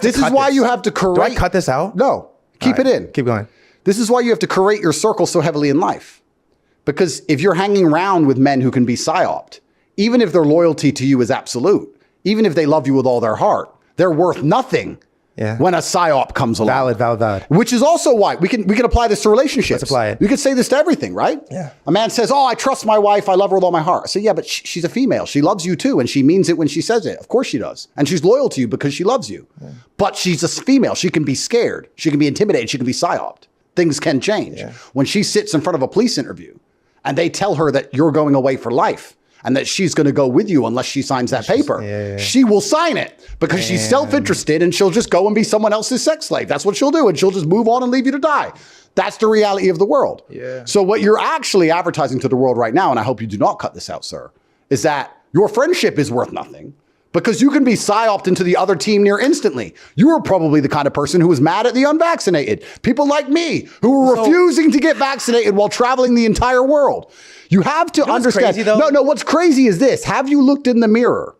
This is why you have to correct. Do I cut this out? No. Keep it in. Keep going. This is why you have to curate your circle so heavily in life. Because if you're hanging around with men who can be psyoped, even if their loyalty to you is absolute, even if they love you with all their heart, they're worth nothing when a psyop comes along. Valid. Which is also why we can apply this to relationships. Let's apply it. You could say this to everything, right? Yeah. A man says, "Oh, I trust my wife. I love her with all my heart." I say, "Yeah, but she's a female. She loves you too, and she means it when she says it. Of course she does, and she's loyal to you because she loves you. Yeah. But she's a female. She can be scared. She can be intimidated. She can be psyoped. Things can change. Yeah. When she sits in front of a police interview, and they tell her that you're going away for life." And that she's going to go with you unless she signs that paper. She will sign it because she's self-interested and she'll just go and be someone else's sex slave. That's what she'll do. And she'll just move on and leave you to die. That's the reality of the world. Yeah. So what you're actually advertising to the world right now, and I hope you do not cut this out, sir, is that your friendship is worth nothing. Because you can be psyoped into the other team near instantly. You are probably the kind of person who was mad at the unvaccinated. People like me who were refusing to get vaccinated while traveling the entire world. You have to understand. No, what's crazy is this. Have you looked in the mirror?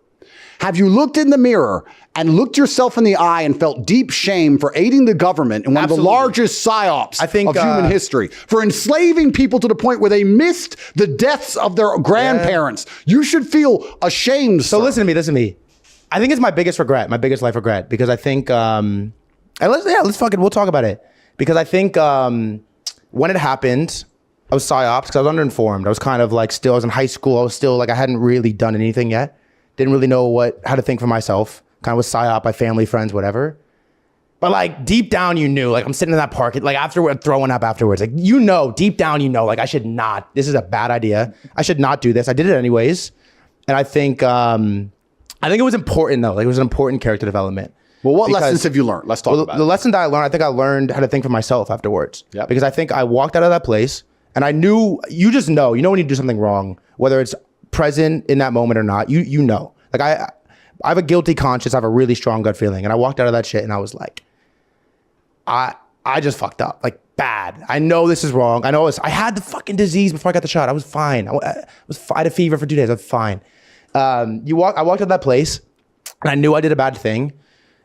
Have you looked in the mirror and looked yourself in the eye and felt deep shame for aiding the government in one of the largest psyops of human history, for enslaving people to the point where they missed the deaths of their grandparents? You should feel ashamed. So listen to me. I think it's my biggest regret, my biggest life regret, because I think, we'll talk about it. because I think when it happened, I was psyops because I was underinformed. I was kind of like I was in high school. I was still like, I hadn't really done anything yet. Didn't really know how to think for myself. Kind of was psyop by family, friends, whatever. But like deep down, you knew, like I'm sitting in that park, like afterward, throwing up afterwards, like, deep down, like I should not, this is a bad idea. I should not do this. I did it anyways. And I think it was important though. Like it was an important character development. Well, what lessons have you learned? Let's talk about the lesson that I learned. I think I learned how to think for myself afterwards. Yep. Because I think I walked out of that place and I knew, you know when you do something wrong, whether it's present in that moment or not, you know. Like I have a guilty conscience. I have a really strong gut feeling. And I walked out of that shit and I was like, I just fucked up, like bad. I know this is wrong. I had the fucking disease before I got the shot. I was fine. I had a fever for 2 days. I was fine. I walked out of that place and I knew I did a bad thing.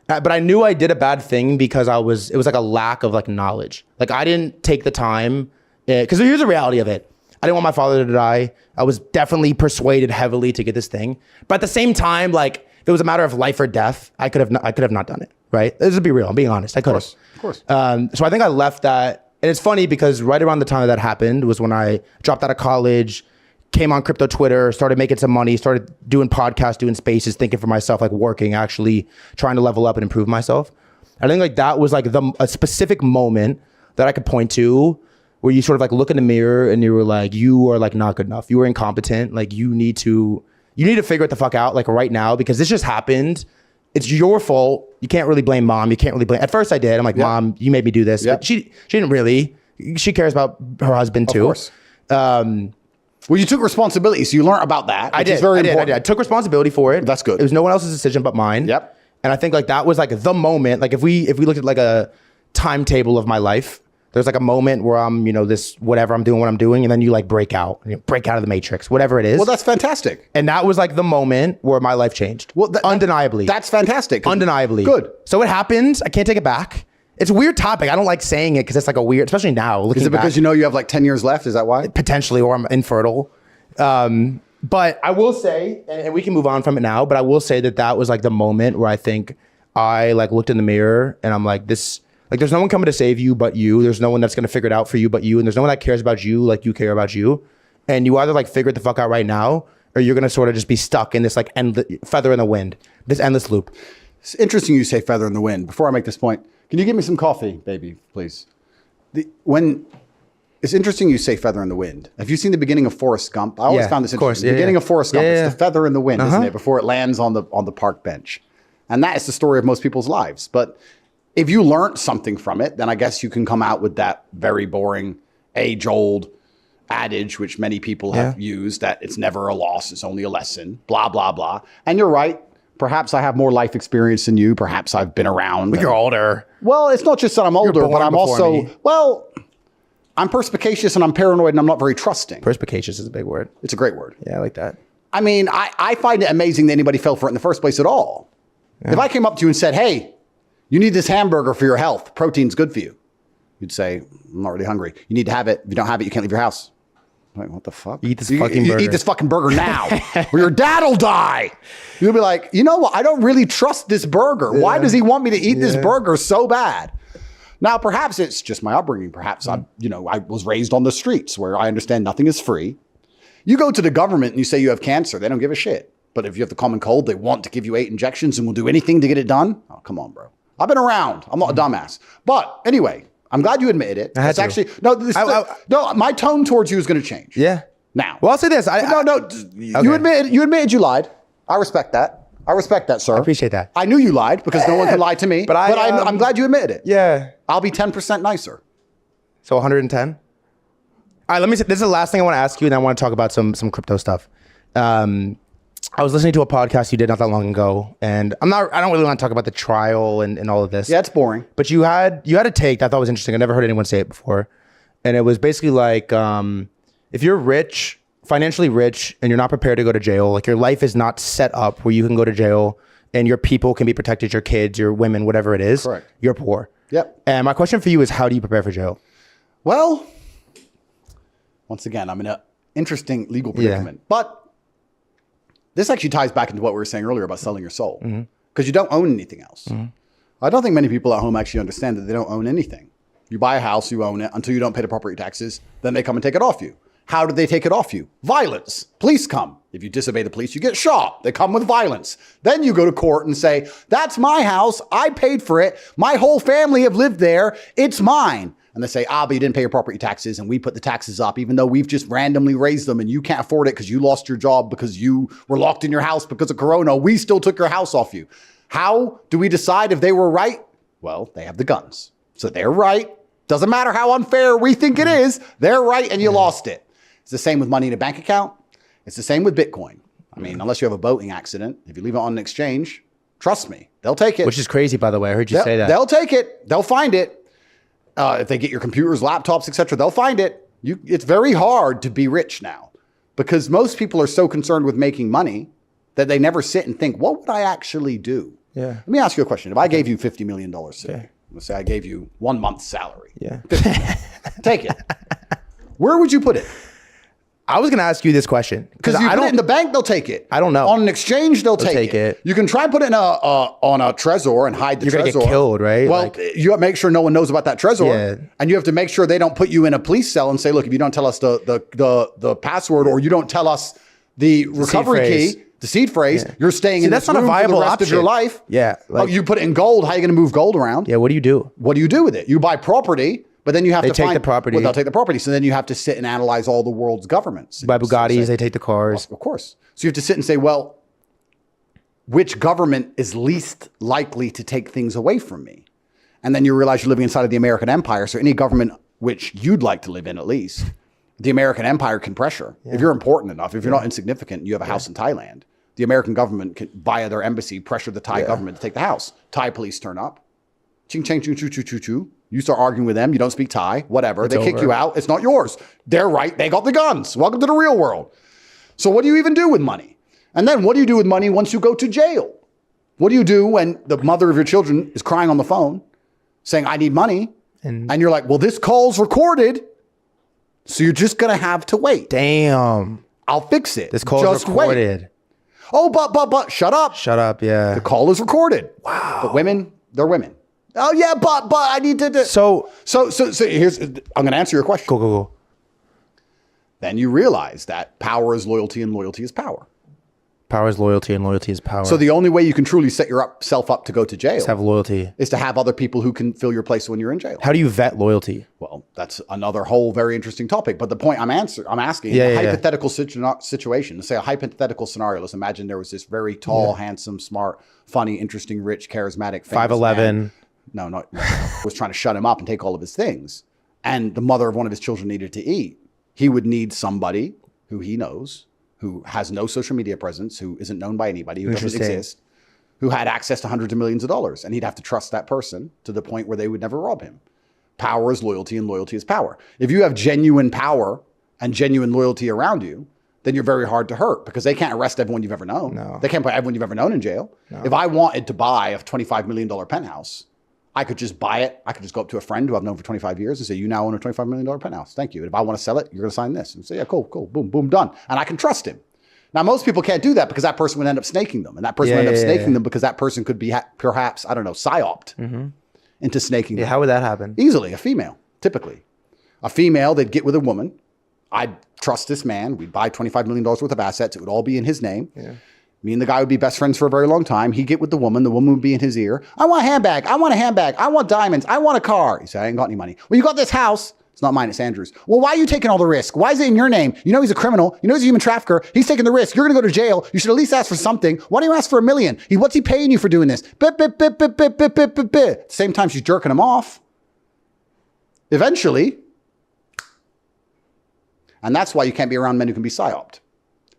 But I knew I did a bad thing because it was like a lack of like knowledge. Like I didn't take the time, because here's the reality of it. I didn't want my father to die. I was definitely persuaded heavily to get this thing. But at the same time, like if it was a matter of life or death, I could have not done it. Right? Let's just be real. I'm being honest. I could have. Of course. So I think I left that. And it's funny because right around the time that happened was when I dropped out of college, came on crypto Twitter, started making some money, started doing podcasts, doing spaces, thinking for myself, like working, actually trying to level up and improve myself. I think like that was like a specific moment that I could point to where you sort of like look in the mirror and you were like, you are like not good enough. You were incompetent. Like you need to figure it the fuck out like right now because this just happened. It's your fault. You can't really blame mom. You can't really blame. At first I did. I'm like, Mom, you made me do this. But she didn't really. She cares about her husband too. Of course. Well, you took responsibility, so you learned about that. I did. I took responsibility for it. That's good. It was no one else's decision but mine. Yep. And I think like that was like the moment. Like if we looked at like a timetable of my life, there's like a moment where I'm, this whatever I'm doing, what I'm doing, and then you like break out of the matrix, whatever it is. Well, that's fantastic. And that was like the moment where my life changed. Well, undeniably. That's fantastic. Undeniably. Good. So it happened. I can't take it back. It's a weird topic. I don't like saying it because it's like a weird, especially now. Is it because you have like 10 years left? Is that why? Potentially, or I'm infertile. But I will say, and we can move on from it now, but I will say that was like the moment where I think I like looked in the mirror and I'm like, there's no one coming to save you but you. There's no one that's going to figure it out for you but you. And there's no one that cares about you like you care about you. And you either like figure it the fuck out right now or you're going to sort of just be stuck in this like feather in the wind, this endless loop. It's interesting you say feather in the wind. Before I make this point, can you give me some coffee, baby, please? It's interesting you say feather in the wind. Have you seen the beginning of Forrest Gump? I always found this interesting. The beginning of Forrest Gump, it's the feather in the wind, isn't it? Before it lands on the park bench. And that is the story of most people's lives. But if you learned something from it, then I guess you can come out with that very boring, age-old adage, which many people have used, that it's never a loss, it's only a lesson, blah, blah, blah. And you're right. Perhaps I have more life experience than you. Perhaps I've been around. But you're older. Well, it's not just that I'm older, but I'm also, I'm perspicacious and I'm paranoid and I'm not very trusting. Perspicacious is a big word. It's a great word. Yeah, I like that. I mean, I find it amazing that anybody fell for it in the first place at all. Yeah. If I came up to you and said, hey, you need this hamburger for your health. Protein's good for you. You'd say, I'm not really hungry. You need to have it. If you don't have it, you can't leave your house. I'm like, what the fuck? Eat this fucking burger. Eat this fucking burger now or your dad'll die. You'll be like, you know what? I don't really trust this burger. Why does he want me to eat this burger so bad? Now, perhaps it's just my upbringing. Perhaps I was raised on the streets where I understand nothing is free. You go to the government and you say you have cancer. They don't give a shit. But if you have the common cold, they want to give you 8 injections and will do anything to get it done. Oh, come on, bro. I've been around. I'm not a dumbass. But anyway, I'm glad you admitted it. It's actually, no, my tone towards you is going to change. Yeah. Now. Well, I'll say this. You admitted you lied. I respect that. I respect that, sir. I appreciate that. I knew you lied because no one can lie to me. But I'm glad you admitted it. Yeah. I'll be 10% nicer. So 110? All right, let me say, this is the last thing I want to ask you, and I want to talk about some crypto stuff. I was listening to a podcast you did not that long ago, and I don't really want to talk about the trial and all of this. Yeah, it's boring. But you had a take that I thought was interesting. I never heard anyone say it before. And it was basically like, if you're rich, financially rich, and you're not prepared to go to jail, like your life is not set up where you can go to jail and your people can be protected, your kids, your women, whatever it is, correct, you're poor. Yep. And my question for you is, how do you prepare for jail? Well, once again, I'm in an interesting legal predicament. But this actually ties back into what we were saying earlier about selling your soul. Because you don't own anything else. I don't think many people at home actually understand that they don't own anything. You buy a house, you own it until you don't pay the property taxes. Then they come and take it off you. How did they take it off you? Violence. Police come. If you disobey the police, you get shot. They come with violence. Then you go to court and say, that's my house. I paid for it. My whole family have lived there. It's mine. And they say, but you didn't pay your property taxes and we put the taxes up, even though we've just randomly raised them and you can't afford it because you lost your job because you were locked in your house because of Corona. We still took your house off you. How do we decide if they were right? Well, they have the guns. So they're right. Doesn't matter how unfair we think it is. They're right and you lost it. It's the same with money in a bank account. It's the same with Bitcoin. I mean, unless you have a boating accident, if you leave it on an exchange, trust me, they'll take it. Which is crazy, by the way. I heard you say that. They'll take it. They'll find it. If they get your computers, laptops, etc., they'll find it. It's very hard to be rich now because most people are so concerned with making money that they never sit and think, what would I actually do? Yeah. Let me ask you a question. If I gave you $50 million today, let's say I gave you 1 month's salary. Yeah. Take it. Where would you put it? I was going to ask you this question. Because you put it in the bank, they'll take it. I don't know. On an exchange, they'll take it. You can try and put it in on a Trezor and hide the Trezor. You're going to get killed, right? Well, you have to make sure no one knows about that Trezor. Yeah. And you have to make sure they don't put you in a police cell and say, look, if you don't tell us the password or you don't tell us the recovery key, the seed phrase, you're staying in this room for the rest of your life. Yeah. You put it in gold. How are you going to move gold around? Yeah. What do you do? What do you do with it? You buy property. But then you have to take the property. Well, they'll take the property. So then you have to sit and analyze all the world's governments. Buy Bugattis, they take the cars. Of course. So you have to sit and say, well, which government is least likely to take things away from me? And then you realize you're living inside of the American empire. So any government which you'd like to live in, at least, the American empire can pressure. Yeah. If you're important enough, if you're not insignificant, you have a house in Thailand, the American government can, via their embassy, pressure the Thai government to take the house. Thai police turn up. Ching, ching, choo, choo, choo, choo, choo. You start arguing with them. You don't speak Thai, whatever. They kick you out. It's not yours. They're right. They got the guns. Welcome to the real world. So what do you even do with money? And then what do you do with money once you go to jail? What do you do when the mother of your children is crying on the phone saying, I need money? And you're like, well, this call's recorded. So you're just going to have to wait. Damn. I'll fix it. This call's recorded. Wait. Oh, but shut up. Shut up. Yeah. The call is recorded. Wow. But women, they're women. Oh yeah, but I need to. So here's. I'm going to answer your question. Go. Then you realize that power is loyalty and loyalty is power. Power is loyalty and loyalty is power. So the only way you can truly set yourself up to go to jail is have loyalty. Is to have other people who can fill your place when you're in jail. How do you vet loyalty? Well, that's another whole very interesting topic. But the point I'm asking, a hypothetical situation. Let's say a hypothetical scenario. Let's imagine there was this very tall, handsome, smart, funny, interesting, rich, charismatic, 5'11". No, was trying to shut him up and take all of his things. And the mother of one of his children needed to eat. He would need somebody who he knows, who has no social media presence, who isn't known by anybody, who doesn't exist, who had access to hundreds of millions of dollars. And he'd have to trust that person to the point where they would never rob him. Power is loyalty and loyalty is power. If you have genuine power and genuine loyalty around you, then you're very hard to hurt because they can't arrest everyone you've ever known. No. They can't put everyone you've ever known in jail. No. If I wanted to buy a $25 million penthouse, I could just buy it. I could just go up to a friend who I've known for 25 years and say, you now own a $25 million penthouse. Thank you. And if I want to sell it, you're going to sign this. And say, yeah, cool. Boom, boom, done. And I can trust him. Now, most people can't do that because that person would end up snaking them. And that person would end up snaking them because that person could be perhaps, I don't know, psyoped into snaking them. How would that happen? Easily. A female, typically. A female, they'd get with a woman. I'd trust this man. We'd buy $25 million worth of assets. It would all be in his name. Yeah. Me and the guy would be best friends for a very long time. He'd get with the woman. The woman would be in his ear. I want a handbag. I want a handbag. I want diamonds. I want a car. He said, I ain't got any money. Well, you got this house. It's not mine. It's Andrew's. Well, why are you taking all the risk? Why is it in your name? You know he's a criminal. You know he's a human trafficker. He's taking the risk. You're going to go to jail. You should at least ask for something. Why don't you ask for $1 million? What's he paying you for doing this? At the same time, she's jerking him off. Eventually. And that's why you can't be around men who can be psyoped.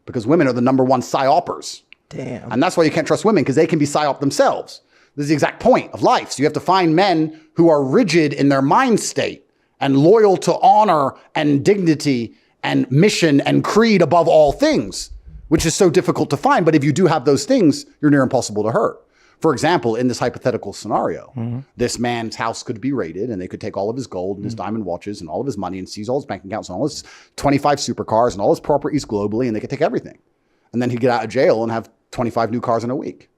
Because women are the number one psyopers. Damn. And that's why you can't trust women, because they can be psyoped themselves. This is the exact point of life. So you have to find men who are rigid in their mind state and loyal to honor and dignity and mission and creed above all things, which is so difficult to find. But if you do have those things, you're near impossible to hurt. For example, in this hypothetical scenario, this man's house could be raided and they could take all of his gold and his diamond watches and all of his money and seize all his bank accounts and all his 25 supercars and all his properties globally, and they could take everything. And then he'd get out of jail and have 25 new cars in a week.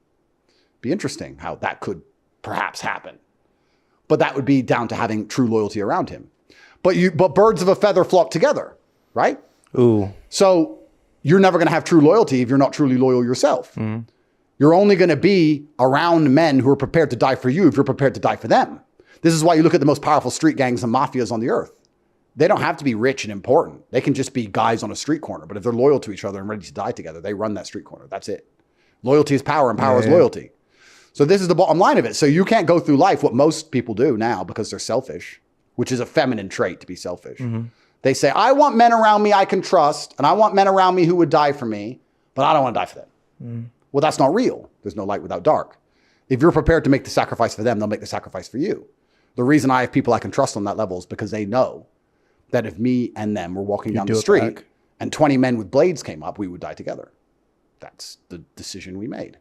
Be interesting how that could perhaps happen. But that would be down to having true loyalty around him. But birds of a feather flock together, right? Ooh. So you're never going to have true loyalty if you're not truly loyal yourself. You're only going to be around men who are prepared to die for you if you're prepared to die for them. This is why you look at the most powerful street gangs and mafias on the earth. They don't have to be rich and important. They can just be guys on a street corner. But if they're loyal to each other and ready to die together, they run that street corner. That's it. Loyalty is power and power is loyalty. So this is the bottom line of it. So you can't go through life what most people do now because they're selfish, which is a feminine trait to be selfish. They say, I want men around me I can trust, and I want men around me who would die for me, but I don't want to die for them. Well, that's not real. There's no light without dark. If you're prepared to make the sacrifice for them, they'll make the sacrifice for you. The reason I have people I can trust on that level is because they know that if me and them were walking down the street and 20 men with blades came up, we would die together. That's the decision we made.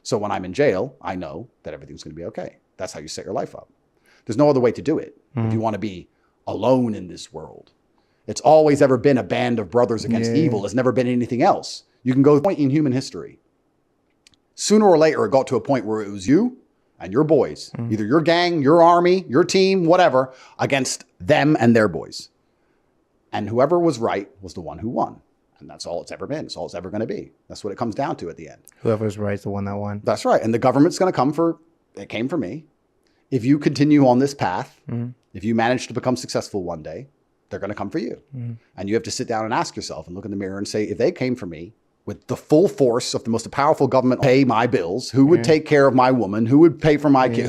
So when I'm in jail, I know that everything's going to be okay. That's how you set your life up. There's no other way to do it. If you want to be alone in this world, it's always ever been a band of brothers against evil. It's never been anything else. You can go to a point in human history. Sooner or later, it got to a point where it was you and your boys, either your gang, your army, your team, whatever, against them and their boys. And whoever was right was the one who won. And that's all it's ever been. It's all it's ever going to be. That's what it comes down to at the end. Whoever's right is the one that won. That's right. And the government's going to come for, it came for me. If you continue on this path, if you manage to become successful one day, they're going to come for you. And you have to sit down and ask yourself and look in the mirror and say, if they came for me with the full force of the most powerful government, pay my bills, who would take care of my woman, who would pay for my kid,